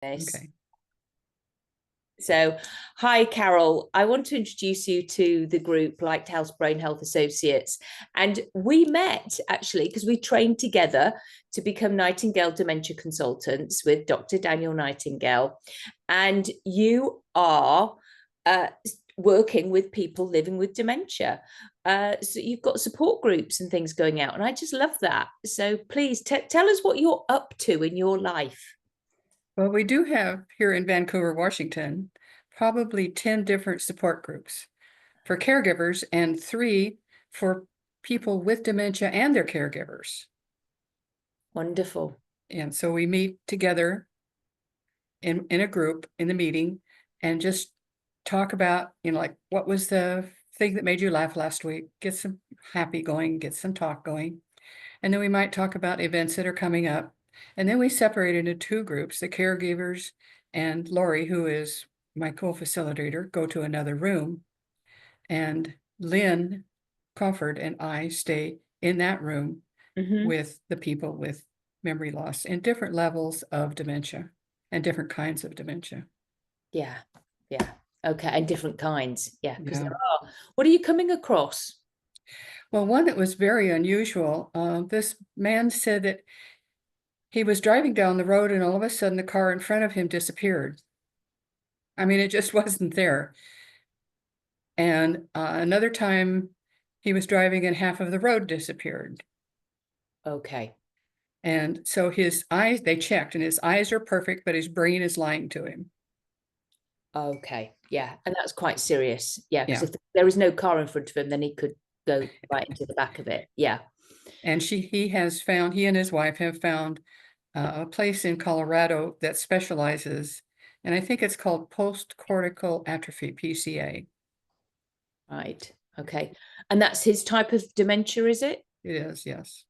this. Okay. So, hi, Carol. I want to introduce you to the group Lighthouse Brain Health Associates. And we met actually because we trained together to become Nightingale dementia consultants with Dr. Daniel Nightingale. And you are working with people living with dementia. So you've got support groups and things going out. And I just love that. So please tell us what you're up to in your life. Well, we do have here in Vancouver, Washington, probably 10 different support groups for caregivers and 3 for people with dementia and their caregivers. Wonderful. And so we meet together in a group in the meeting and just talk about, like what was the thing that made you laugh last week, get some happy going, get some talk going. And then we might talk about events that are coming up. And then we separate into 2 groups, the caregivers and Lori, who is my co-facilitator, go to another room. And Lynn Crawford and I stay in that room with the people with memory loss and different levels of dementia and different kinds of dementia. Yeah. Yeah. Okay. And different kinds. Yeah. Because Yeah. there are. What are you coming across? Well, one that was very unusual, this man said that he was driving down the road and all of a sudden the car in front of him disappeared. I mean, it just wasn't there. And another time he was driving and half of the road disappeared. Okay. And so his eyes, they checked and his eyes are perfect, but his brain is lying to him. Okay. Yeah. And that's quite serious. Yeah. Because Yeah. if there is no car in front of him, then he could go right into the back of it. Yeah. And he and his wife have found a place in Colorado that specializes, and I think it's called post-cortical atrophy, PCA. Right. Okay. And that's his type of dementia, is it? It is, yes.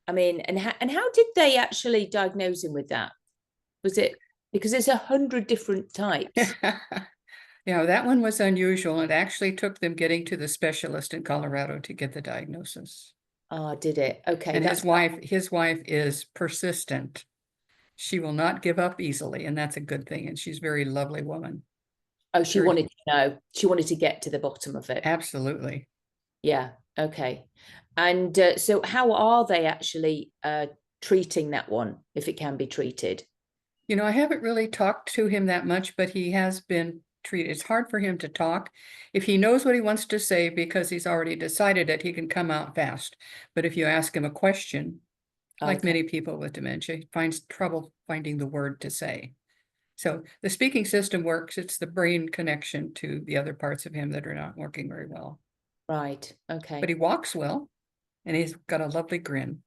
I mean, and how did they actually diagnose him with that? Was it because there's 100 different types? Yeah, that one was unusual. It actually took them getting to the specialist in Colorado to get the diagnosis. Oh, did it? Okay. And his wife is persistent. She will not give up easily, and that's a good thing. And she's a very lovely woman. Oh, she wanted to know. She wanted to get to the bottom of it. Absolutely. Yeah. Okay. And so how are they actually treating that one, if it can be treated? I haven't really talked to him that much, but he has been treated. It's hard for him to talk. If he knows what he wants to say, because he's already decided it, he can come out fast. But if you ask him a question, like many people with dementia, he finds trouble finding the word to say. So the speaking system works. It's the brain connection to the other parts of him that are not working very well. Right. Okay. But he walks well, and he's got a lovely grin.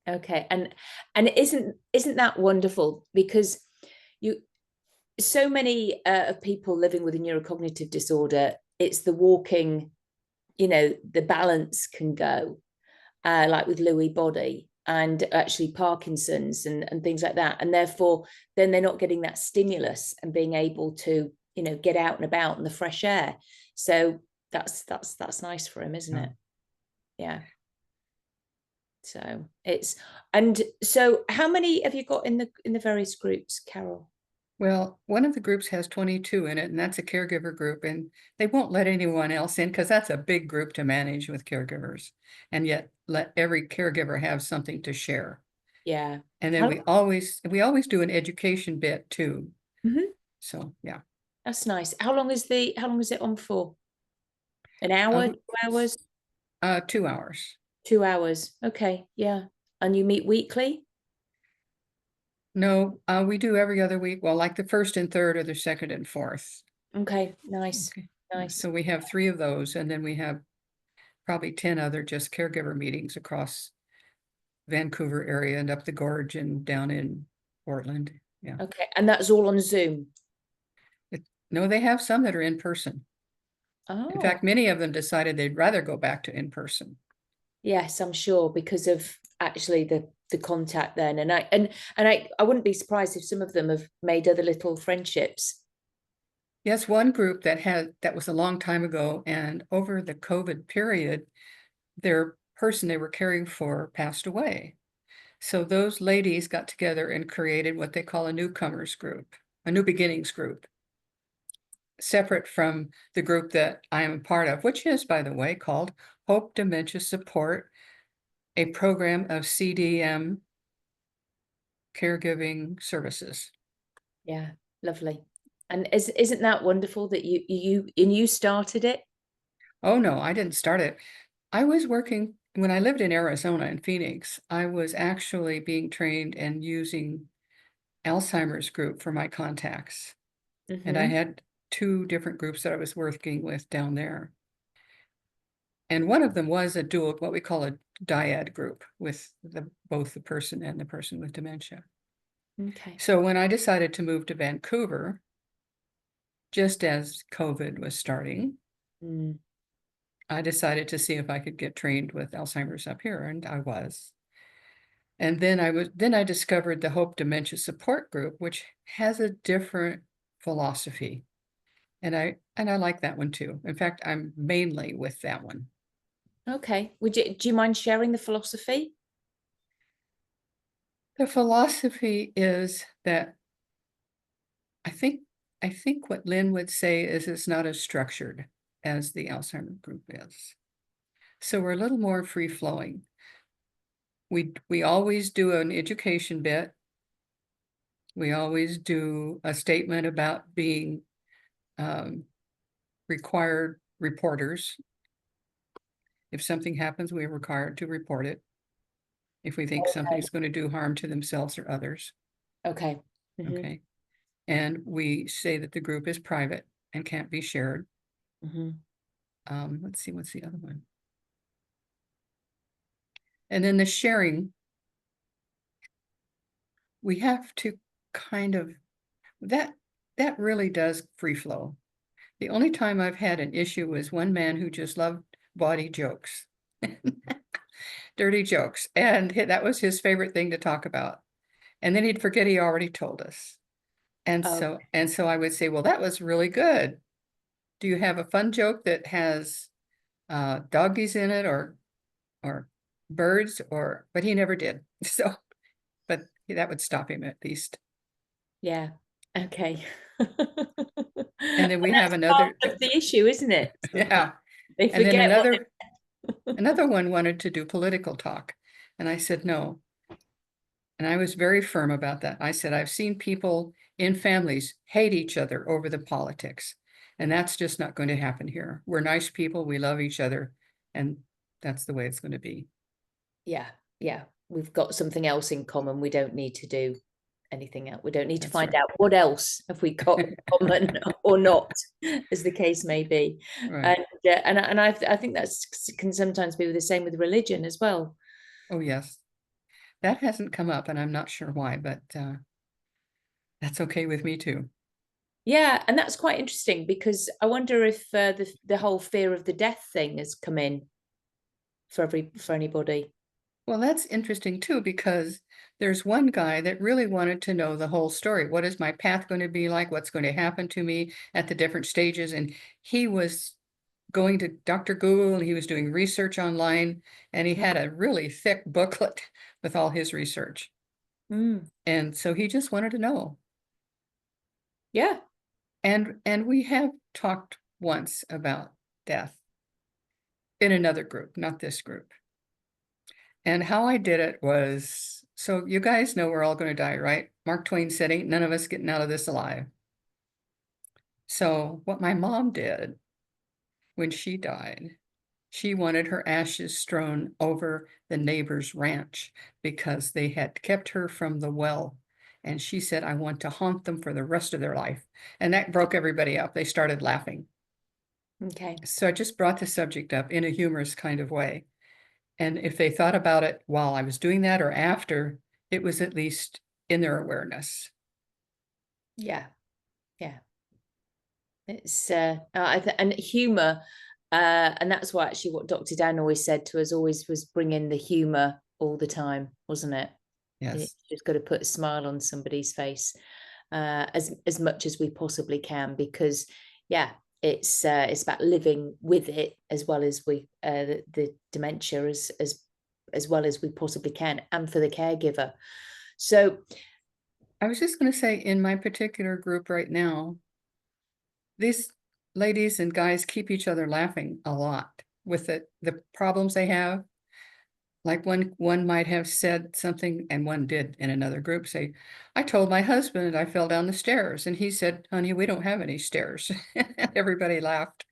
Okay. And isn't that wonderful? Because so many of people living with a neurocognitive disorder, it's the walking, the balance can go, like with Lewy body and actually Parkinson's and things like that. And therefore, then they're not getting that stimulus and being able to, get out and about in the fresh air. So that's nice for him, isn't it? Yeah. So how many have you got in the various groups, Carol? Well, one of the groups has 22 in it, and that's a caregiver group, and they won't let anyone else in because that's a big group to manage with caregivers, and yet let every caregiver have something to share. Yeah. And then we always do an education bit too. So yeah. That's nice. How long is it on for? An hour, 2 hours? 2 hours. 2 hours. Okay. Yeah. And you meet weekly? No, we do every other week. Well, like the first and third or the second and fourth. Okay. Nice. Okay. Nice. So we have 3 of those, and then we have probably 10 other just caregiver meetings across Vancouver area and up the gorge and down in Portland. Yeah. Okay. And that's all on Zoom? No, they have some that are in person. Oh. In fact, many of them decided they'd rather go back to in person. Yes, I'm sure, because of actually the contact then. And I wouldn't be surprised if some of them have made other little friendships. Yes, one group that was a long time ago, and over the COVID period, their person they were caring for passed away. So those ladies got together and created what they call a newcomers group, a new beginnings group, separate from the group that I am a part of, which is, by the way, called Hope Dementia Support, a program of CDM caregiving services. Yeah, lovely. And isn't that wonderful that you started it? Oh, no, I didn't start it. I was working when I lived in Arizona in Phoenix. I was actually being trained and using Alzheimer's group for my contacts. And I Mm-hmm. had two different groups that I was working with down there. And one of them was a dual, what we call a dyad group with both the person and the person with dementia. Okay. So when I decided to move to Vancouver, just as COVID was starting, Mm. I decided to see if I could get trained with Alzheimer's up here, and I was. And then I discovered the Hope Dementia Support Group, which has a different philosophy. And I like that one too. In fact, I'm mainly with that one. Okay. Do you mind sharing the philosophy? The philosophy is that I think I think what Lynn would say is it's not as structured as the Alzheimer's group is. So we're a little more free flowing. We always do an education bit. We always do a statement about being required reporters. If something happens, we're required to report it. If we think Okay. something's going to do harm to themselves or others. Okay. Mm-hmm. Okay. And we say that the group is private and can't be shared. Mm-hmm. Let's see, what's the other one? And then the sharing, we have to kind of, that really does free flow. The only time I've had an issue was one man who just loved bawdy jokes, dirty jokes. And that was his favorite thing to talk about. And then he'd forget he already told us. And Oh, so I would say, well, that was really good. Do you have a fun joke that has doggies in it or birds but he never did. So, but that would stop him at least. yeah. Okay. And then we That's have part another, of the issue, isn't it? yeah. They And then forget what another one wanted to do political talk. And I said, no. And I was very firm about that. I said, I've seen people in families hate each other over the politics. And that's just not going to happen here. We're nice people. We love each other. And that's the way it's going to be. yeah, yeah. We've got something else in common. We don't need to do anything else. We don't need to That's find right. out what else have we got in common or not, as the case may be. Right. And I think that's can sometimes be the same with religion as well. Oh, yes. That hasn't come up, and I'm not sure why, but that's okay with me too. Yeah, and that's quite interesting because I wonder if the whole fear of the death thing has come in for anybody. Well, that's interesting too, because there's one guy that really wanted to know the whole story. What is my path going to be like? What's going to happen to me at the different stages? And he was going to Dr. Google and he was doing research online, and he had a really thick booklet with all his research. Mm. And so he just wanted to know. Yeah. And we have talked once about death in another group, not this group. And how I did it was, so you guys know we're all going to die, right? Mark Twain said, ain't none of us getting out of this alive. So what my mom did when she died, she wanted her ashes strewn over the neighbor's ranch because they had kept her from the well. And she said, I want to haunt them for the rest of their life. And that broke everybody up. They started laughing. Okay. So I just brought the subject up in a humorous kind of way. And if they thought about it while I was doing that or after, it was at least in their awareness. Yeah. Yeah. It's and humor, and that's why actually what Dr. Dan always said to us always was bring in the humor all the time, wasn't it? It's Yes, just got to put a smile on somebody's face, as much as we possibly can, because yeah, it's about living with it as well as the dementia as as well as we possibly can, and for the caregiver. So I was just going to say, in my particular group right now, these ladies and guys keep each other laughing a lot with the problems they have. Like one might have said something, and one did in another group say, I told my husband I fell down the stairs, and he said, honey, we don't have any stairs. Everybody laughed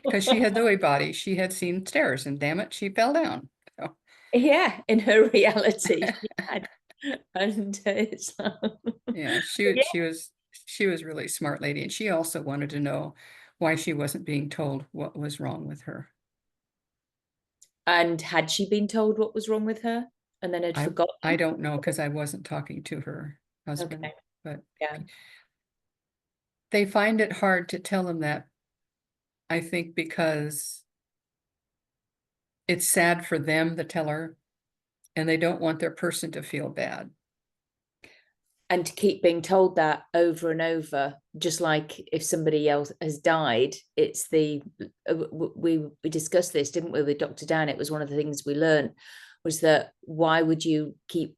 because she had Lewy body. She had seen stairs, and damn it, she fell down. So, yeah, in her reality, she had. And it's yeah, yeah. she was really smart lady, and she also wanted to know why she wasn't being told what was wrong with her. And had she been told what was wrong with her and then had I forgotten? don't know because I wasn't talking to her husband, Okay. but Yeah. they find it hard to tell them that, I think, because it's sad for them, the teller, and they don't want their person to feel bad. And to keep being told that over and over, just like if somebody else has died, it's the we discussed this, didn't we, with Dr. Dan? It was one of the things we learned, was that why would you keep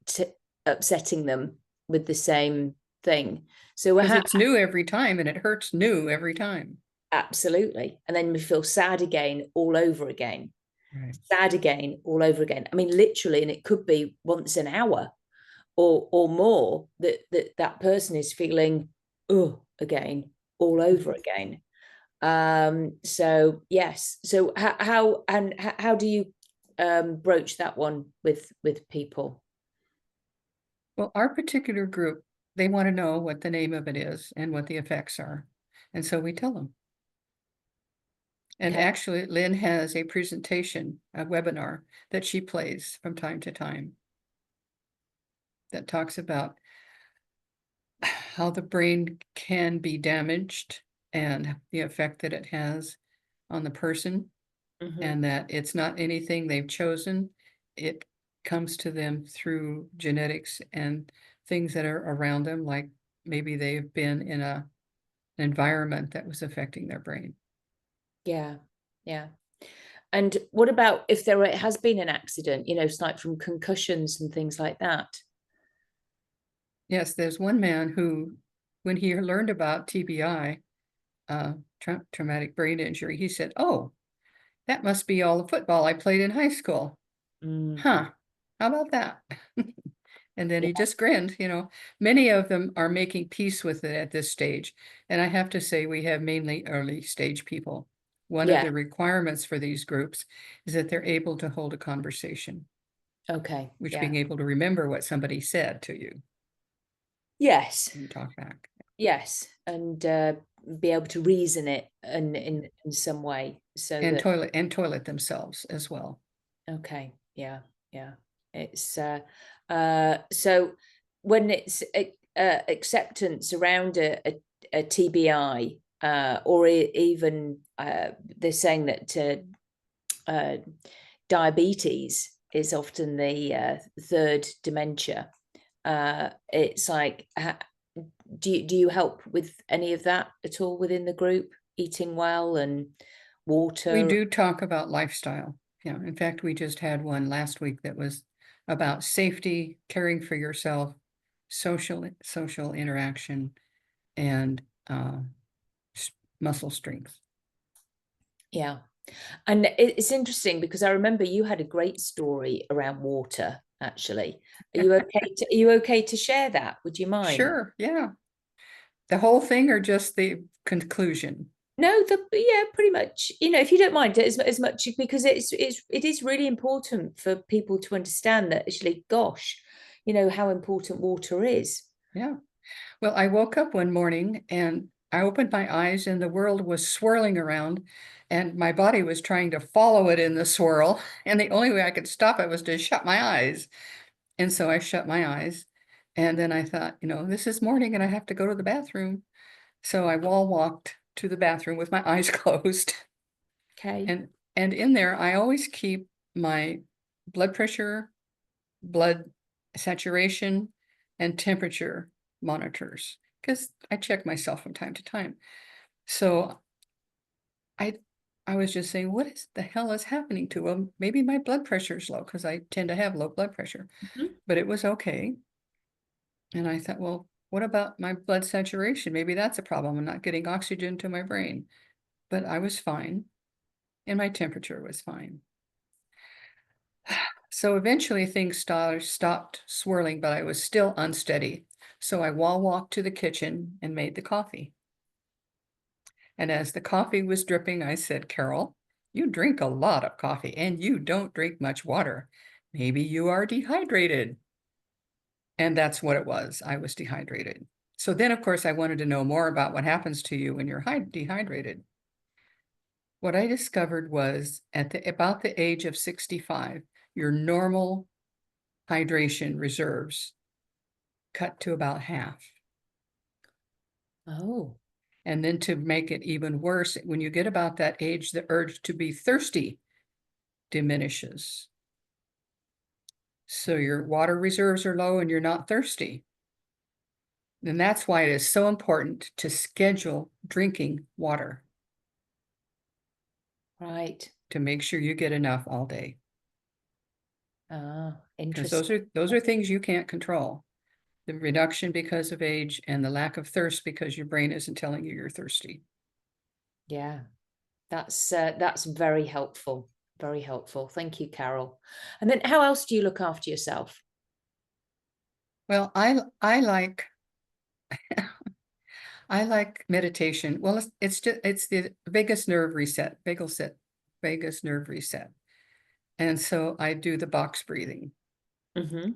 upsetting them with the same thing? So Because it's new every time, and it hurts new every time. absolutely. And then we feel sad again all over again. Right. Sad again all over again. I mean, literally, and it could be once an hour or more that person is feeling again all over again. So yes. So how do you broach that one with people? Well, our particular group, they want to know what the name of it is and what the effects are. And so we tell them. And Okay. actually, Lynn has a presentation, a webinar that she plays from time to time that talks about how the brain can be damaged and the effect that it has on the person, and that it's not anything they've chosen. It comes to them through genetics and things that are around them, like maybe they've been in an environment that was affecting their brain. Yeah. Yeah. And what about if there has been an accident, it's like from concussions and things like that? Yes, there's one man who, when he learned about TBI, traumatic brain injury, he said, oh, that must be all the football I played in high school. Huh, how about that? And then Yeah. he just grinned, Many of them are making peace with it at this stage. And I have to say, we have mainly early stage people. One of Yeah. the requirements for these groups is that they're able to hold a conversation, Okay. which Yeah. being able to remember what somebody said to you Yes. and talk back. Yes. And be able to reason it in some way so And that toilet themselves as well. okay. Yeah. Yeah. It's so when it's acceptance around a TBI, or even they're saying that diabetes is often the third dementia. It's like, do you help with any of that at all within the group? Eating well and water? We do talk about lifestyle. Yeah, in fact, we just had one last week that was about safety, caring for yourself, social interaction, and muscle strength. Yeah. And it's interesting because I remember you had a great story around water, actually. Are you okay to share that? Would you mind? Sure, yeah. The whole thing or just the conclusion? No, yeah, pretty much. If you don't mind as much, because it is really important for people to understand that actually, gosh, how important water is. Yeah. Well, I woke up one morning and I opened my eyes and the world was swirling around and my body was trying to follow it in the swirl. And the only way I could stop it was to shut my eyes. And so I shut my eyes. And then I thought, this is morning and I have to go to the bathroom. So I wall walked to the bathroom with my eyes closed. Okay. And in there, I always keep my blood pressure, blood saturation, and temperature monitors because I check myself from time to time. So I I was just saying, what is the hell is happening to him? Maybe my blood pressure is low because I tend to have low blood pressure, Mhm. but it was okay. And I thought, well, what about my blood saturation? Maybe that's a problem. I'm not getting oxygen to my brain, but I was fine and my temperature was fine. So eventually things stopped swirling, but I was still unsteady. So I wall walked to the kitchen and made the coffee. And as the coffee was dripping, I said, Carol, you drink a lot of coffee and you don't drink much water. Maybe you are dehydrated. And that's what it was. I was dehydrated. So then, of course, I wanted to know more about what happens to you when you're dehydrated. What I discovered was about the age of 65, your normal hydration reserves cut to about half. Oh, And then to make it even worse, when you get about that age, the urge to be thirsty diminishes. So your water reserves are low and you're not thirsty. And that's why it is so important to schedule drinking water right. to make sure you get enough all day. Ah, Because interesting. those are things you can't control. The reduction because of age and the lack of thirst because your brain isn't telling you you're thirsty. Yeah, that's very helpful. Very helpful. Thank you, Carol. And then how else do you look after yourself? Well, I like I like meditation. Well, it's the vagus nerve reset, vagus nerve reset. And so I do the box breathing, Mm-hmm.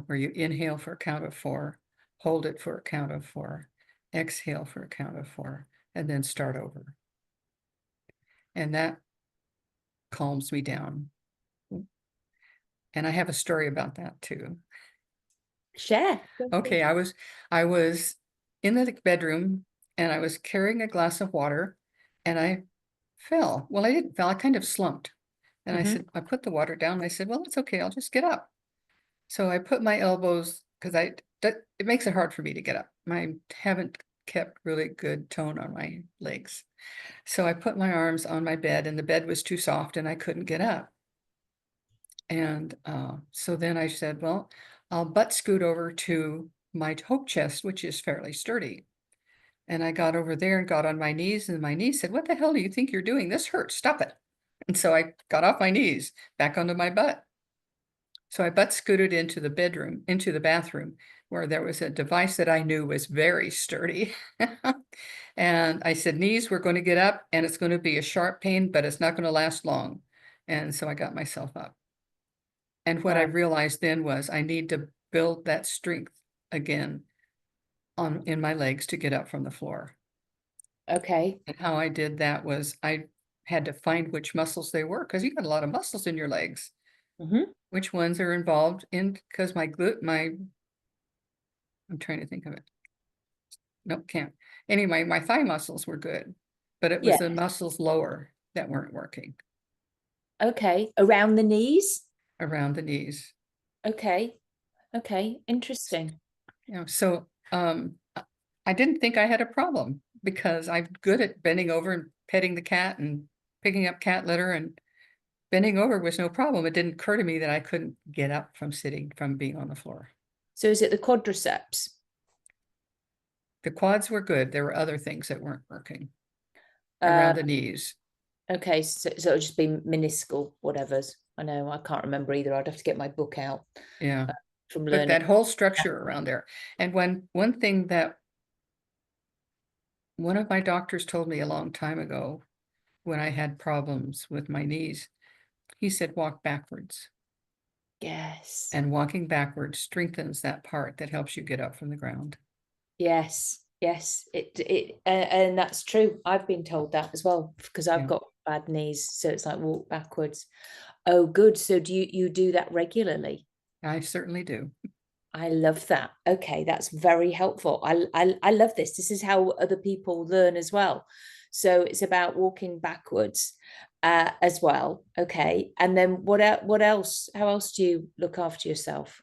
where you inhale for a count of 4, hold it for a count of 4, exhale for a count of 4, and then start over. And that calms me down. And I have a story about that too. Share. Okay, I was in the bedroom and I was carrying a glass of water and I fell. Well, I didn't fall, I kind of slumped. And I Mm-hmm. said, I put the water down. And I said, well, it's okay, I'll just get up. So I put my elbows, because it makes it hard for me to get up. I haven't kept really good tone on my legs. So I put my arms on my bed and the bed was too soft and I couldn't get up. And so then I said, well, I'll butt scoot over to my hope chest, which is fairly sturdy. And I got over there and got on my knees, and my knee said, what the hell do you think you're doing? This hurts, stop it. And so I got off my knees back onto my butt. So I butt scooted into the bathroom, where there was a device that I knew was very sturdy. And I said, knees, we're going to get up and it's going to be a sharp pain, but it's not going to last long. And so I got myself up. And what I Right. realized then was I need to build that strength again in my legs to get up from the floor. Okay. And how I did that was I had to find which muscles they were, because you got a lot of muscles in your legs. Mm-hmm. Which ones are involved in, because I'm trying to think of it. Nope, can't. Anyway, my thigh muscles were good, but it was Yeah. the muscles lower that weren't working Okay. Around the knees. around the knees. Okay. Okay. Interesting. So I didn't think I had a problem because I'm good at bending over and petting the cat and picking up cat litter, and bending over was no problem. It didn't occur to me that I couldn't get up from being on the floor. So is it the quadriceps? The quads were good. There were other things that weren't working Uh, around the knees. okay. So it'll just be meniscal, whatever's. I know I can't remember either. I'd have to get my book out Yeah. from But learning. that whole structure around there. And one thing that one of my doctors told me a long time ago when I had problems with my knees, he said, walk backwards. Yes. And walking backwards strengthens that part that helps you get up from the ground. Yes. Yes. And that's true. I've been told that as well because I've Yeah, got bad knees. So it's like walk backwards. Oh, good. So do you do that regularly? I certainly do. I love that. Okay, that's very helpful. I love this. This is how other people learn as well. So it's about walking backwards as well. Okay, and then what else? How else do you look after yourself?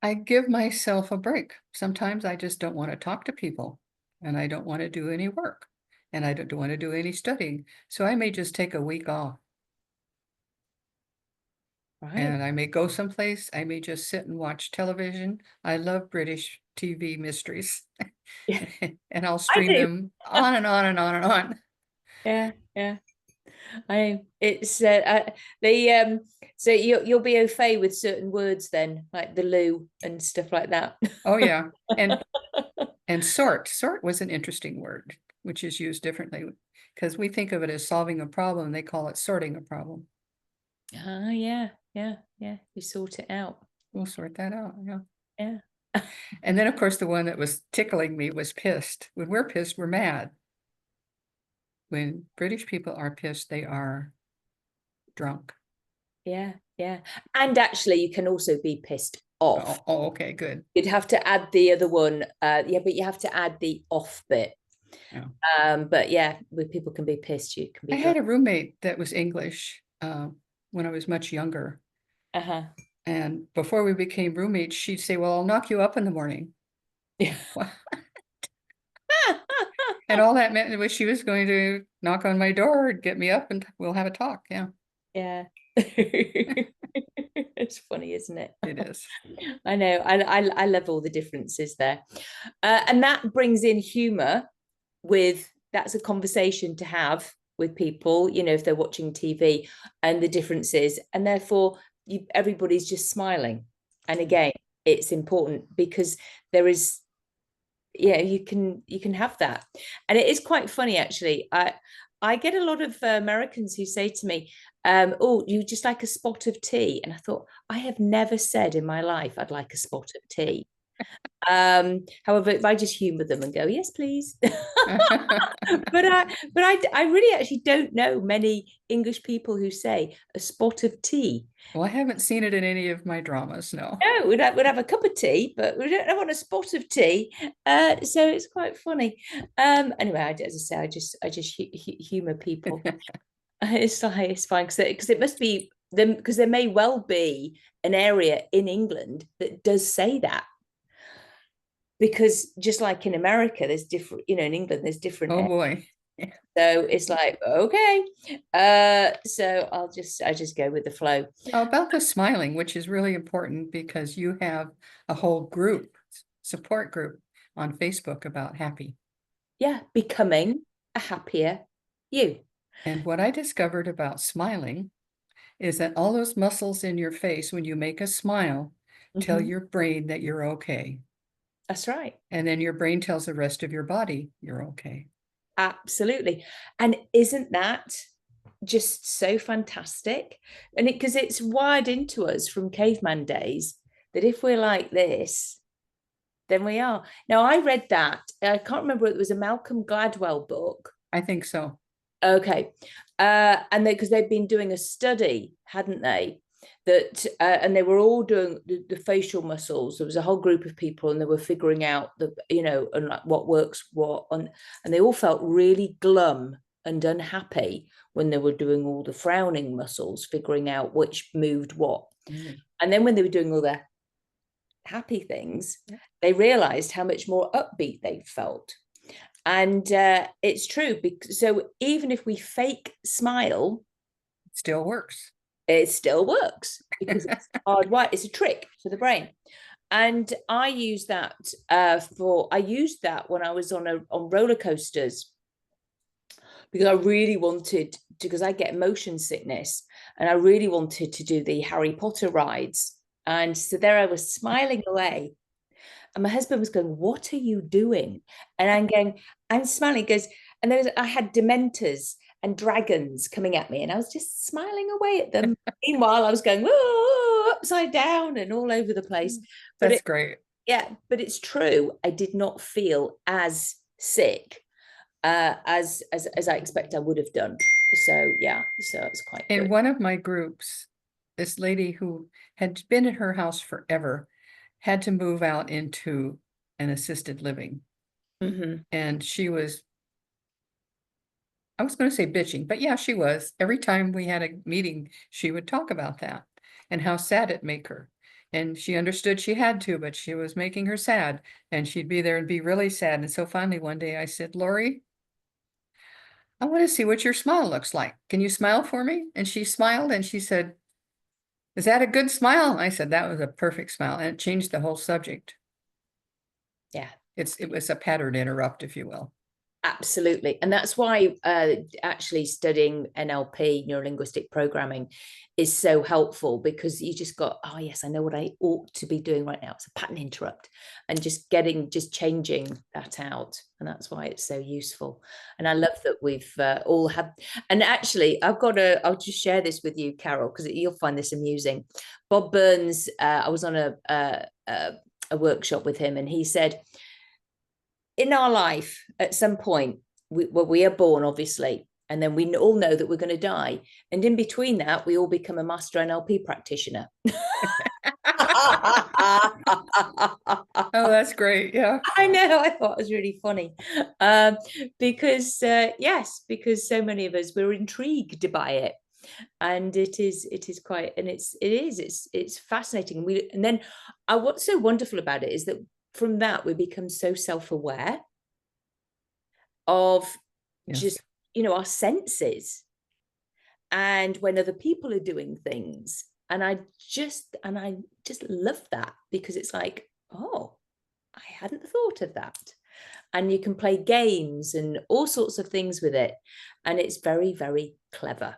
I give myself a break. Sometimes I just don't want to talk to people and I don't want to do any work. and I don't want to do any studying. So I may just take a week off. Right. And I may go someplace. I may just sit and watch television. I love British TV mysteries. Yeah, And I'll I stream do. them on and on and on and on. Yeah, yeah. It's the so you'll be au fait with certain words then, like the loo and stuff like that. Oh yeah. And sort was an interesting word, which is used differently because we think of it as solving a problem. They call it sorting a problem. Yeah, yeah, yeah. You sort it out. We'll sort that out. Yeah. Yeah. And then of course the one that was tickling me was pissed. When we're pissed, we're mad. When British people are pissed, they are drunk. Yeah, yeah. And actually you can also be pissed off. Oh, okay, good. You'd have to add the other one. Yeah, but you have to add the off bit. Yeah. But yeah, when people can be pissed, you can be I had a roommate that was English when I was much younger. Uh-huh. And before we became roommates, she'd say, well, I'll knock you up in the morning. Yeah. And all that meant was she was going to knock on my door, get me up, and we'll have a talk. Yeah. Yeah. It's funny, isn't it? It is. I know. I love all the differences there. And that brings in humor that's a conversation to have with people, if they're watching TV and the differences. And therefore, everybody's just smiling. And again, it's important because there is, you can have that. And it is quite funny, actually. I get a lot of Americans who say to me, oh, you just like a spot of tea. And I thought, I have never said in my life I'd like a spot of tea. However, if I just humor them and go, yes, please. but I really actually don't know many English people who say a spot of tea. Well, I haven't seen it in any of my dramas, no. No, we'd have a cup of tea, but we don't want a spot of tea. So it's quite funny. Anyway, as I say, I just humor people. It's fine because it must be them, because there may well be an area in England that does say that. Because just like in America, there's different, in England, there's different. Oh boy. So it's like, okay. So I just go with the flow. About the smiling, which is really important because you have a whole support group on Facebook about happy. Yeah, becoming a happier you. And what I discovered about smiling is that all those muscles in your face, when you make a smile, tell your brain that you're okay. That's right. And then your brain tells the rest of your body you're okay. Absolutely. And isn't that just so fantastic? And because it's wired into us from caveman days that if we're like this, then we are. Now, I read that. I can't remember, it was a Malcolm Gladwell book. I think so. Okay. And because they'd been doing a study, hadn't they? That and they were all doing the facial muscles. There was a whole group of people, and they were figuring out and like what works what, and they all felt really glum and unhappy when they were doing all the frowning muscles, figuring out which moved what. And then when they were doing all the happy things, they realized how much more upbeat they felt. And it's true, because so even if we fake smile, it still works. It still works because it's hardwired. It's a trick for the brain. And I used that when I was on roller coasters, because I really wanted to, because I get motion sickness, and I really wanted to do the Harry Potter rides. And so there I was smiling away. And my husband was going, what are you doing? And I'm going, I'm smiling. He goes, and then I had dementors and dragons coming at me, and I was just smiling away at them. Meanwhile, I was going, whoa, upside down and all over the place. But that's great. Yeah, but it's true. I did not feel as sick as I expect I would have done. So yeah, so it's quite in good. One of my groups, this lady who had been at her house forever had to move out into an assisted living. And she was, I was going to say bitching, but yeah, she was. Every time we had a meeting, she would talk about that and how sad it made her. And she understood she had to, but she was making her sad, and she'd be there and be really sad. And so finally one day I said, Lori, I want to see what your smile looks like. Can you smile for me? And she smiled and she said, is that a good smile? I said, that was a perfect smile. And it changed the whole subject. Yeah. It was a pattern interrupt, if you will. Absolutely. And that's why actually studying NLP, neuro linguistic programming, is so helpful, because you just got, oh, yes, I know what I ought to be doing right now. It's a pattern interrupt, and just changing that out. And that's why it's so useful. And I love that we've all had, and actually, I'll just share this with you, Carol, because you'll find this amusing. Bob Burns, I was on a workshop with him, and he said, in our life, at some point, we are born, obviously, and then we all know that we're going to die. And in between that, we all become a master NLP practitioner. Oh, that's great. Yeah. I know. I thought it was really funny. Because yes, because so many of us, we're intrigued by it. And it is quite, and it's fascinating. And then what's so wonderful about it is that from that we become so self-aware of just, our senses, and when other people are doing things. And I just love that, because it's like, oh, I hadn't thought of that. And you can play games and all sorts of things with it, and it's very, very clever,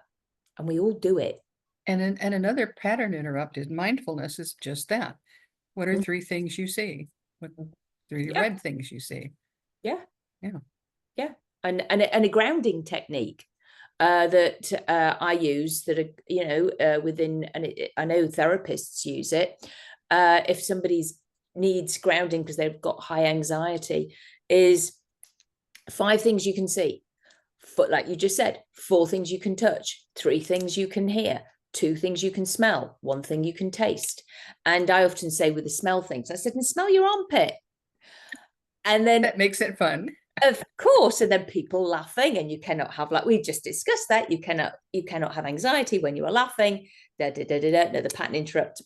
and we all do it. And another pattern interrupt is mindfulness is just that. What are three things you see? What three red things you see? Yeah. Yeah. Yeah. And a grounding technique that I use, that within, and I know therapists use it. If somebody's needs grounding because they've got high anxiety, is 5 things you can see, like you just said, 4 things you can touch, 3 things you can hear, 2 things you can smell, 1 thing you can taste. And I often say with the smell things, I said, and smell your armpit. And then that makes it fun. Of course. And then people laughing, and you cannot have, like we just discussed, that you cannot have anxiety when you are laughing. No, the pattern interrupt.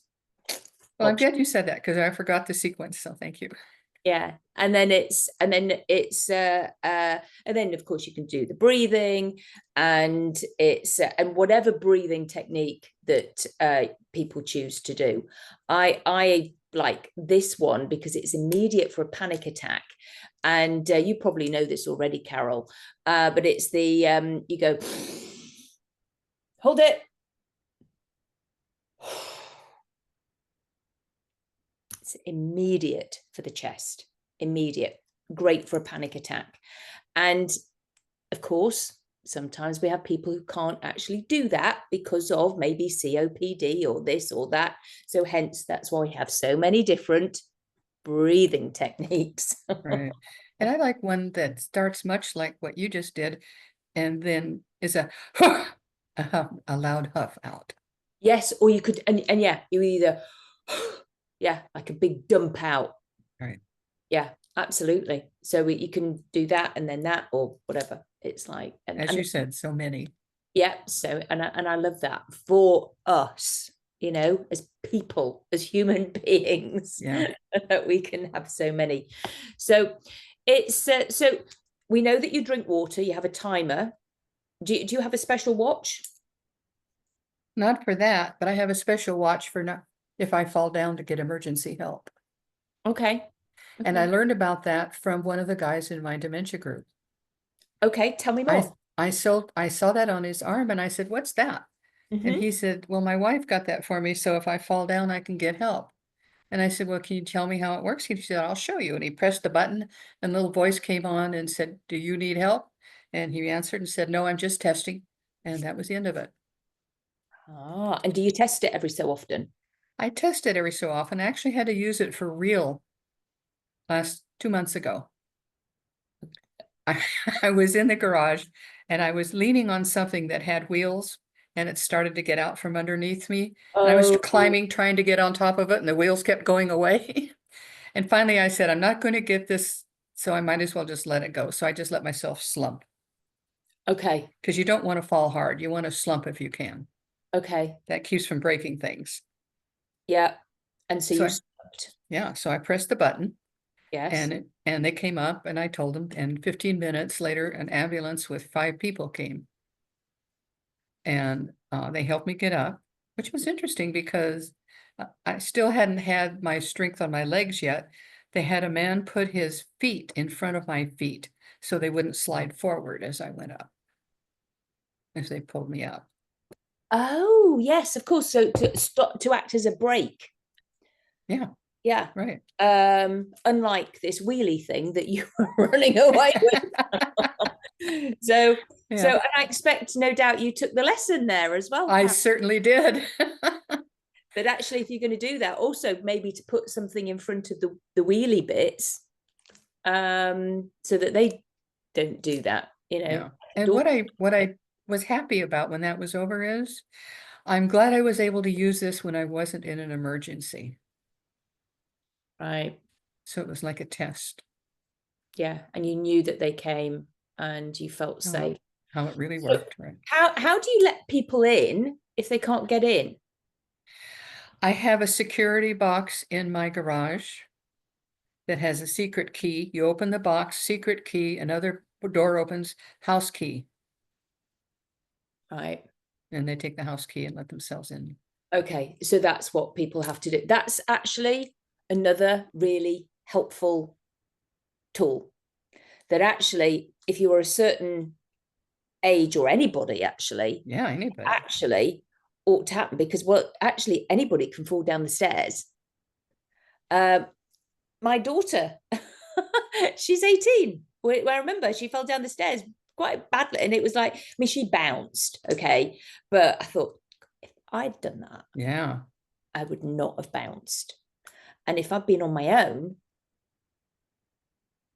Well, I'm glad you said that, because I forgot the sequence. So thank you. Yeah. And then of course you can do the breathing, and and whatever breathing technique that people choose to do. I like this one because it's immediate for a panic attack. And you probably know this already, Carol, but it's the you go, hold it, it's immediate for the chest, immediate, great for a panic attack. And of course, sometimes we have people who can't actually do that because of maybe COPD or this or that. So hence, that's why we have so many different breathing techniques. Right. And I like one that starts much like what you just did, and then is a loud huff out. Yes, or you could, and yeah, you either, yeah, like a big dump out. Right. Yeah, absolutely. So you can do that, and then that, or whatever. It's like, as you said, so many. Yeah. So, and I love that for us, as people, as human beings, that we can have so many. So it's so we know that you drink water. You have a timer. Do you have a special watch? Not for that, but I have a special watch for not if I fall down to get emergency help. Okay. And I learned about that from one of the guys in my dementia group. Okay, tell me more. I saw that on his arm, and I said, "What's that?" And he said, "Well, my wife got that for me, so if I fall down, I can get help." And I said, "Well, can you tell me how it works?" He said, "I'll show you." And he pressed the button, and a little voice came on and said, "Do you need help?" And he answered and said, "No, I'm just testing." And that was the end of it. Ah, and do you test it every so often? I test it every so often. I actually had to use it for real last 2 months ago. I was in the garage, and I was leaning on something that had wheels, and it started to get out from underneath me. And I was climbing, trying to get on top of it, and the wheels kept going away. And finally I said, I'm not going to get this, so I might as well just let it go. So I just let myself slump. Okay. Because you don't want to fall hard. You want to slump if you can. Okay. That keeps from breaking things. Yeah. And so you slumped. Yeah. So I pressed the button, Yes. And they came up and I told them, and 15 minutes later, an ambulance with 5 people came. And they helped me get up, which was interesting because I still hadn't had my strength on my legs yet. They had a man put his feet in front of my feet so they wouldn't slide forward as I went up, as they pulled me up. Oh, yes, of course. So to stop, to act as a brake. Yeah, Yeah. right. Unlike this wheelie thing that you were running away with. So, Yeah, and I expect, no doubt, you took the lesson there as well, I Carol, certainly did. that actually, if you're going to do that, also maybe to put something in front of the wheelie bits, so that they don't do that, Yeah. And what I was happy about when that was over is I'm glad I was able to use this when I wasn't in an emergency. Right. So it was like a test. Yeah. And you knew that they came and you felt Oh, safe. how it really So worked, right? how do you let people in if they can't get in? I have a security box in my garage that has a secret key. You open the box, secret key, another door opens, house key, Right. and they take the house key and let themselves in. Okay. So that's what people have to do. That's actually another really helpful tool, that actually, if you are a certain age, or anybody Yeah, anybody. actually ought to happen, because, well, actually anybody can fall down the stairs. My daughter, she's 18. Where I remember she fell down the stairs quite badly, and it was like, I mean, she bounced, okay, but I thought, if I'd done that, Yeah. I would not have bounced. And if I'd been on my own,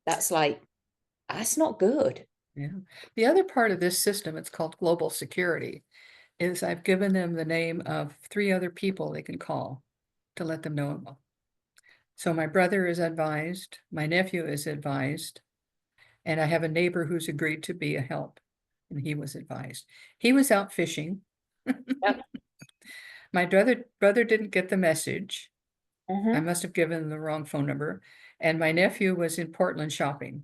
that's not good. Yeah. The other part of this system, it's called global security, is I've given them the name of 3 other people they can call to let them know. So my brother is advised, my nephew is advised, and I have a neighbor who's agreed to be a help, and he was advised. He was out fishing. Yep. My brother didn't get the message. I Mm-hmm. must have given him the wrong phone number. And my nephew was in Portland shopping.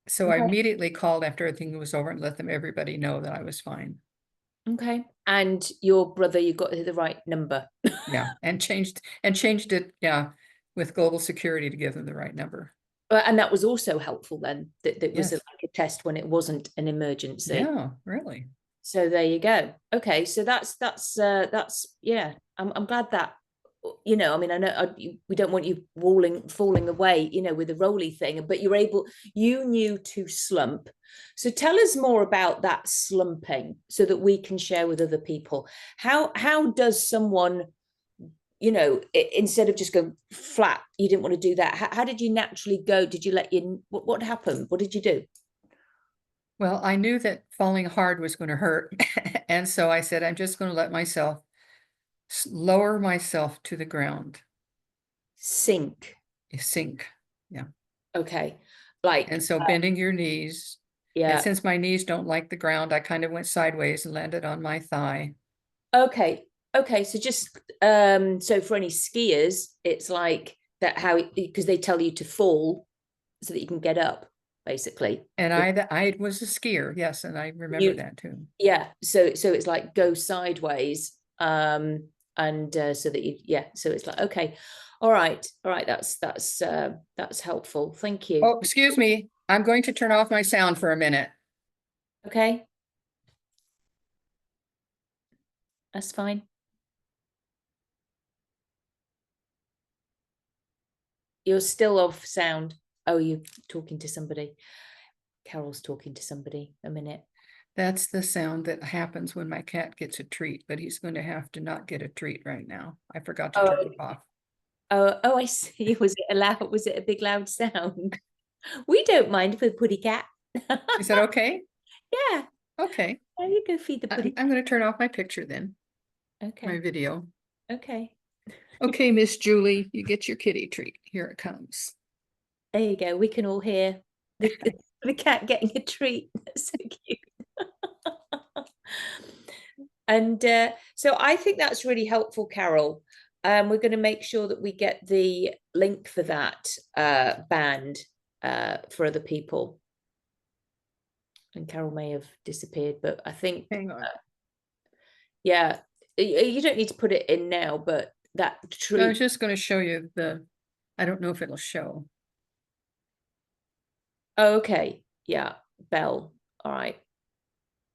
So I Okay. immediately called after everything was over and let everybody know that I was fine. Okay. And your brother, you got the right number. Yeah, and changed it, yeah, with global security to give them the right number. And that was also helpful then, that was Yes. like a test when it wasn't an emergency. Yeah, really. So there you go. Okay, so that's yeah. I'm glad that, I mean, I know we don't want you falling away, with the roly thing, but you knew to slump. So tell us more about that slumping so that we can share with other people. How does someone, instead of just go flat, you didn't want to do that. How did you naturally go? Did you what happened? What did you do? Well, I knew that falling hard was going to hurt. And so I said, I'm just going to let myself lower myself to the ground, Sink. sink. Yeah. Okay. And Like, so bending your knees. And yeah. since my knees don't like the ground, I kind of went sideways and landed on my thigh. Okay. Okay. So just so for any skiers, it's like that, because they tell you to fall so that you can get up, basically. And I was a skier, yes, and I remember You that too. Yeah. So it's like go sideways, and so that so it's like, okay, all right, that's helpful. Thank you. Oh, excuse me. I'm going to turn off my sound for a minute. Okay. That's fine. You're still off sound. Oh, you're talking to somebody. Carol's talking to somebody. A minute. That's the sound that happens when my cat gets a treat, but he's going to have to not get a treat right now. I forgot to turn Oh, it off. oh, I see. Was it a big loud sound? We don't mind for the putty cat. Is that okay? Yeah. Okay. There you go, feed the putty. I'm going to turn off my picture then, my Okay. video. Okay. Okay, Miss Julie, you get your kitty treat. Here it comes. There you go. We can all hear the cat getting a treat. That's so cute. And so I think that's really helpful, Carol. we're going to make sure that we get the link for that band for other people. And Carol may have disappeared, but I think, Hang on. Yeah, you don't need to put it in now, but that I was just going to show you I don't know if it'll show. Oh, okay. Yeah. Bell. All right.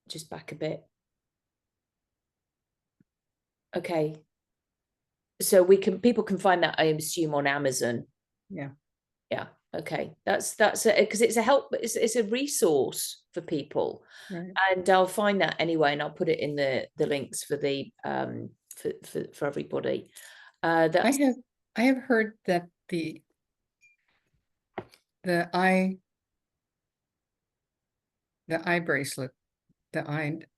Just back a bit. Okay. So people can find that, I assume, on Amazon. Yeah. Yeah. Okay. That's it, because it's a help, it's a resource for people. Right. And I'll find that anyway, and I'll put it in the links for the for everybody. I have heard that the eye bracelet, the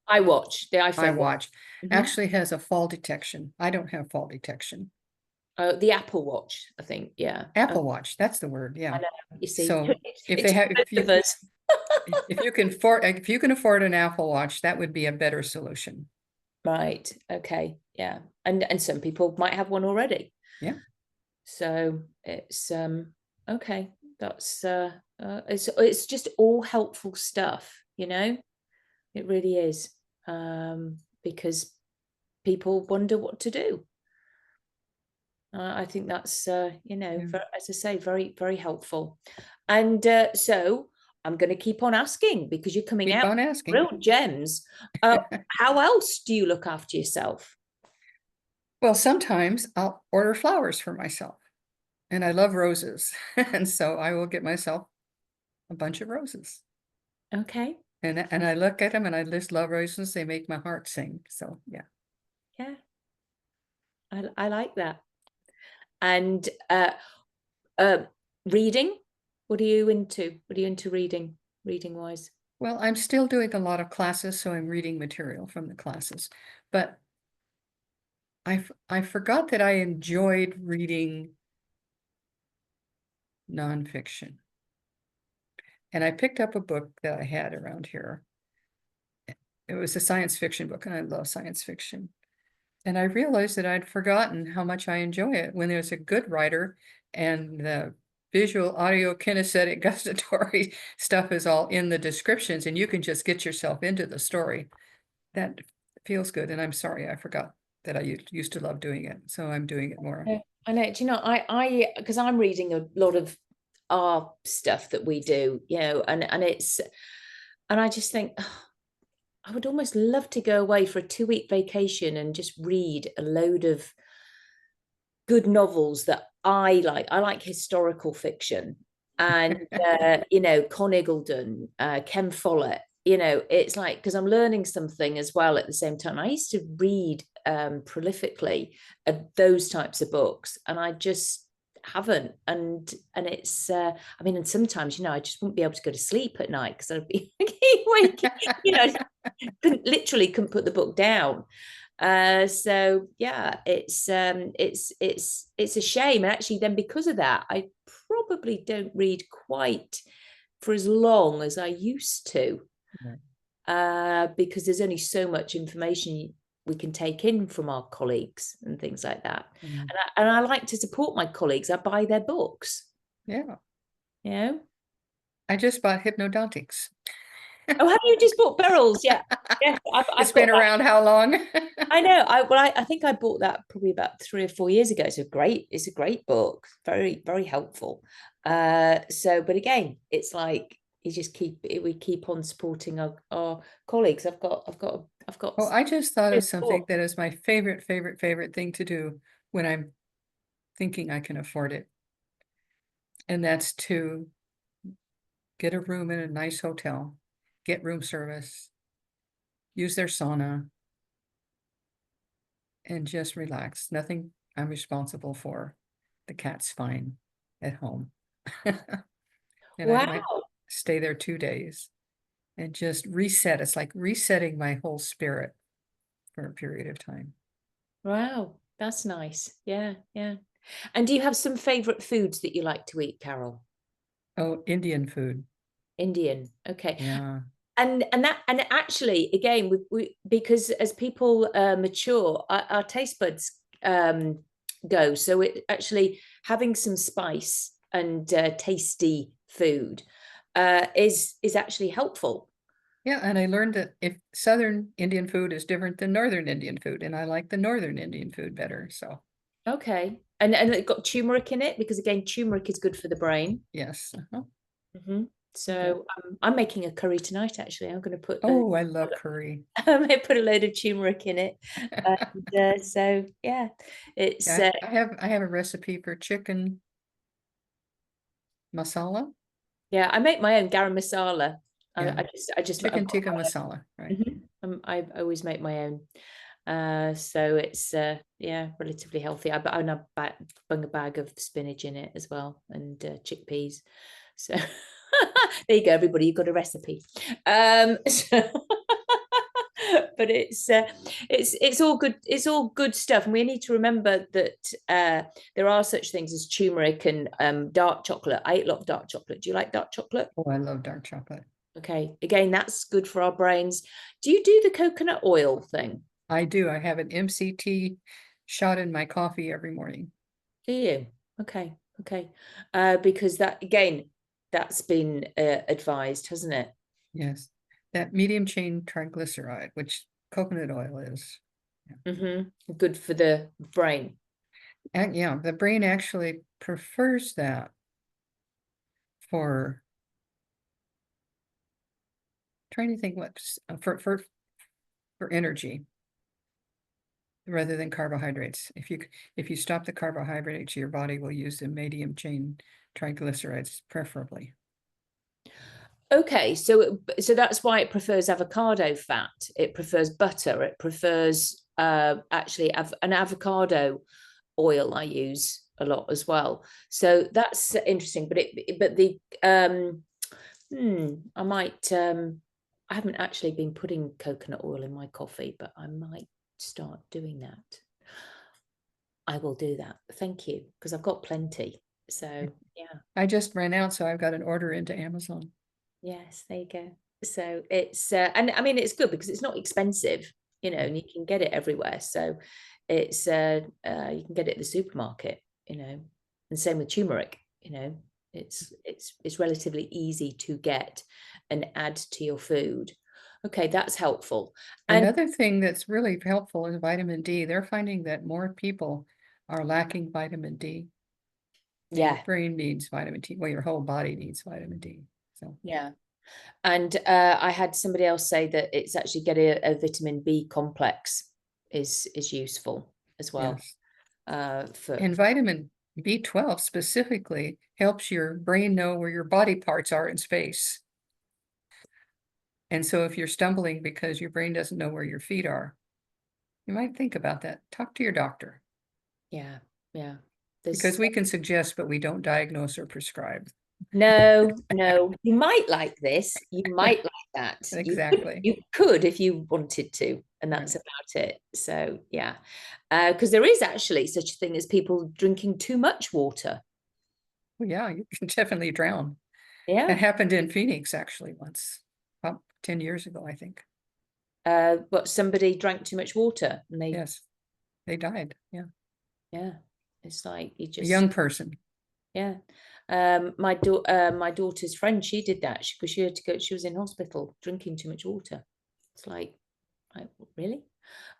iWatch, the iPhone iWatch, Mm-hmm. actually has a fall detection. I don't have fall detection. The Apple Watch, I think. Yeah. Apple Watch, that's the word. Yeah. I know. You see, So if you can afford an Apple Watch, that would be a better solution. Right. Okay. Yeah. And some people might have one already. Yeah. So it's okay. That's it's just all helpful stuff, you know. It really is. Because people wonder what to do. I think that's you know, as I say, very, very helpful. And so I'm going to keep on asking, because you're coming out with real gems. How else do you look after yourself? Well, sometimes I'll order flowers for myself, and I love roses. And so I will get myself a bunch of roses. Okay. And I look at them and I just love roses. They make my heart sing. So yeah. Yeah. I like that. And reading, what are you into? What are you into reading wise? Well, I'm still doing a lot of classes, so I'm reading material from the classes. But I forgot that I enjoyed reading nonfiction. And I picked up a book that I had around here. It was a science fiction book, and I love science fiction. And I realized that I'd forgotten how much I enjoy it when there's a good writer, and the visual, audio, kinesthetic, gustatory stuff is all in the descriptions, and you can just get yourself into the story. That feels good. And I'm sorry, I forgot that I used to love doing it. So I'm doing it more. I know. Do you know, I because I'm reading a lot of our stuff that we do, you know, and I just think, oh, I would almost love to go away for a 2-week vacation and just read a load of good novels that I like. I like historical fiction, and you know, Con Eagledon, Ken Follett. You know, it's like, because I'm learning something as well at the same time. I used to read prolifically those types of books, and I just haven't. And it's I mean, and sometimes, you know, I just wouldn't be able to go to sleep at night because I'd be waking, you know, couldn't put the book down. So yeah, it's a shame. And actually, then because of that, I probably don't read quite for as long as I used to. Because there's only so much information we can take in from our colleagues and things like that. And I like to support my colleagues. I buy their books. Yeah. You know? I just bought Hypnodontics. Oh, have you just bought Beryl's? Yeah. Yes, It's been around how long? I know. I think I bought that probably about 3 or 4 years ago. It's a great book. Very, very helpful. So, but again, it's like we keep on supporting our colleagues. I've got Oh, I just thought of something that is my favorite thing to do when I'm thinking I can afford it. And that's to get a room in a nice hotel, get room service, use their sauna, and just relax. Nothing I'm responsible for. The cat's fine at home. And wow. I might stay there 2 days and just reset. It's like resetting my whole spirit for a period of time. Wow, that's nice. Yeah, yeah. And do you have some favorite foods that you like to eat, Carol? Oh, Indian food. Indian. Okay. Yeah. And actually, again, we because as people mature, our taste buds goes. So it actually having some spice and tasty food is actually helpful. Yeah, and I learned that if Southern Indian food is different than Northern Indian food, and I like the Northern Indian food better. So Okay. And it got turmeric in it because again, turmeric is good for the brain. yes. Hmm. Okay. So I'm making a curry tonight. Actually, I'm going to put Oh, I love curry. I may put a load of turmeric in it. And, so yeah, it's Yeah, I have a recipe for chicken masala, yeah. I make my own garam masala. yeah, I've chicken got tikka masala, right? I always make my own. So it's yeah, relatively healthy. I bung a bag of spinach in it as well and chickpeas. So there you go, everybody. You've got a recipe. So but it's all good. It's all good stuff, and we need to remember that there are such things as turmeric and dark chocolate. I eat a lot of dark chocolate. Do you like dark chocolate? Oh, I love dark chocolate. Okay, again, that's good for our brains. Do you do the coconut oil thing? I do. I have an MCT shot in my coffee every morning. Do you? Okay, okay. Because that again, that's been advised, hasn't it? Yes, that medium chain triglyceride, which coconut oil is. Good for the brain. And yeah, the brain actually prefers that for trying to think what for energy rather than carbohydrates. If you stop the carbohydrates, your body will use the medium chain triglycerides preferably. Okay, so that's why it prefers avocado fat. It prefers butter. It prefers actually an avocado oil. I use a lot as well. So that's interesting. But the I might I haven't actually been putting coconut oil in my coffee, but I might start doing that. I will do that. Thank you, because I've got plenty. So yeah. I just ran out, so I've got an order into Amazon. Yes, there you go. So it's and I mean it's good because it's not expensive, and you can get it everywhere. So it's you can get it at the supermarket, and same with turmeric, it's relatively easy to get and add to your food. Okay, that's helpful. And Another thing that's really helpful is vitamin D. They're finding that more people are lacking vitamin D. And your yeah, brain needs vitamin D. Well, your whole body needs vitamin D. So yeah. And I had somebody else say that it's actually getting a vitamin B complex is useful as well. yes. For And vitamin B12 specifically helps your brain know where your body parts are in space. And so if you're stumbling because your brain doesn't know where your feet are, you might think about that. Talk to your doctor. yeah, yeah. Because There's we can suggest, but we don't diagnose or prescribe. no, you might like this, you might like that. Exactly. You could if you wanted to, and that's Right. about it. So yeah. Because there is actually such a thing as people drinking too much water. Well, yeah, you can definitely drown. That Yeah. happened in Phoenix actually once, about 10 years ago, I think. But somebody drank too much water and Yes, they died. Yeah. yeah, it's like you A just young person. yeah. My daughter's friend, she did that because she had to go. She was in hospital drinking too much water. It's like really?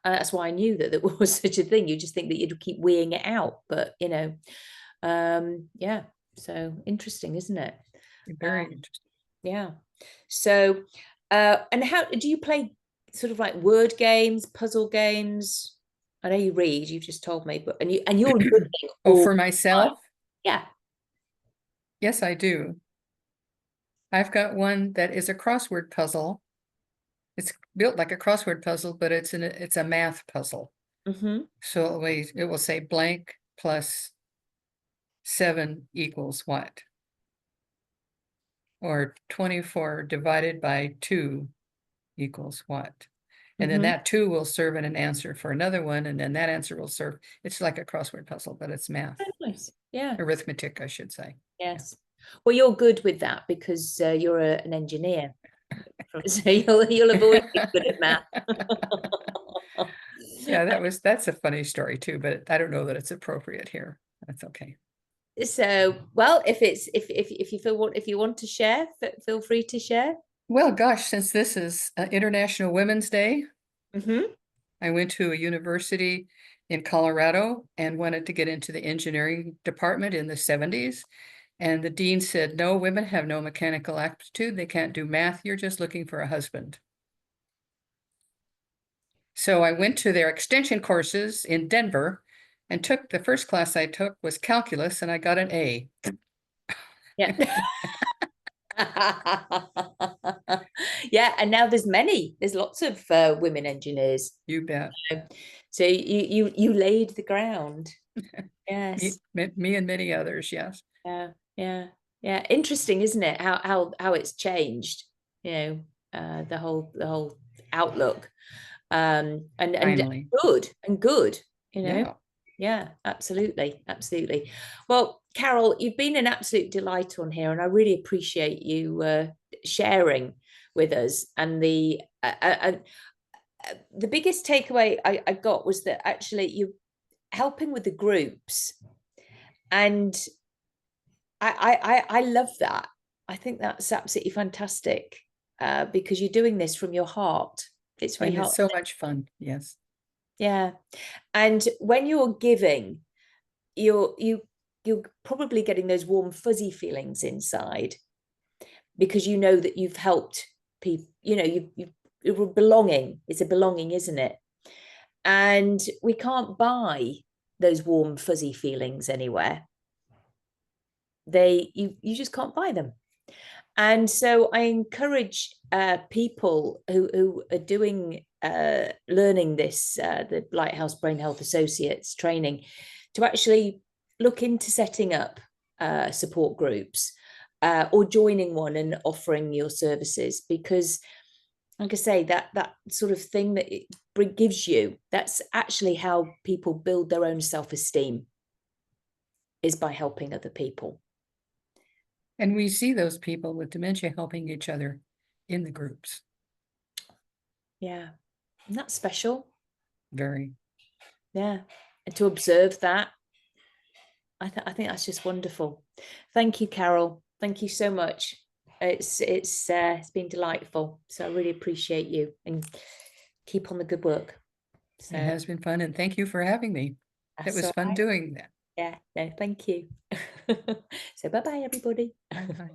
That's why I knew that there was such a thing. You just think that you'd keep weeing it out, but yeah. So interesting, isn't it? Very interesting. Yeah. So, and how do you play sort of like word games, puzzle games? I know you read. You've just told me, but you're looking Oh, all for the time. myself? Yeah. Yes, I do. I've got one that is a crossword puzzle. It's built like a crossword puzzle, but it's a math puzzle. Mm-hmm. So it will say blank plus 7 equals what? Or 24 divided by 2 equals what? And then Mm-hmm. that 2 will serve in an answer for another one, and then that answer will serve. It's like a crossword puzzle, but it's math, Oh, nice. Yeah. arithmetic, I should say. Yes. Well, you're good with that because you're an engineer, so you'll have always been good at math. Yeah, that's a funny story too, but I don't know that it's appropriate here. That's okay. So, well, if you if you want to share, feel free to share. Well, gosh, since this is International Women's Day, Mm-hmm. I went to a university in Colorado and wanted to get into the engineering department in the 70s. And the dean said, no, women have no mechanical aptitude. They can't do math. You're just looking for a husband. So I went to their extension courses in Denver and took the first class I took was calculus, and I got an A. Yeah. Yeah, and now there's lots of women engineers. You bet. So you laid the ground. Yes. Me and many others, yes. Yeah. Interesting, isn't it? How it's changed, you know, the whole outlook. And Finally. good, you know. Yeah. Yeah, absolutely. Well, Carol, you've been an absolute delight on here, and I really appreciate you sharing with us. And the biggest takeaway I got was that actually you helping with the groups, and I love that. I think that's absolutely fantastic because you're doing this from your heart. It's very And heart. it's so much fun. Yes. Yeah, and when you're giving, you're probably getting those warm fuzzy feelings inside because you know that you've helped people. You know, you're belonging. It's a belonging, isn't it? And we can't buy those warm fuzzy feelings anywhere. You just can't buy them. And so I encourage people who are doing learning this the Lighthouse Brain Health Associates training to actually look into setting up support groups or joining one and offering your services, because like I say, that sort of thing that it gives you, that's actually how people build their own self-esteem, is by helping other people. And we see those people with dementia helping each other in the groups. Yeah, and that's special. Very. Yeah, and to observe that, I think that's just wonderful. Thank you, Carol. Thank you so much. It's been delightful. So I really appreciate you, and keep on the good work. So It has been fun, and thank you for having me. It was fun doing that. Yeah, no, thank you. So bye-bye, everybody. Bye-bye.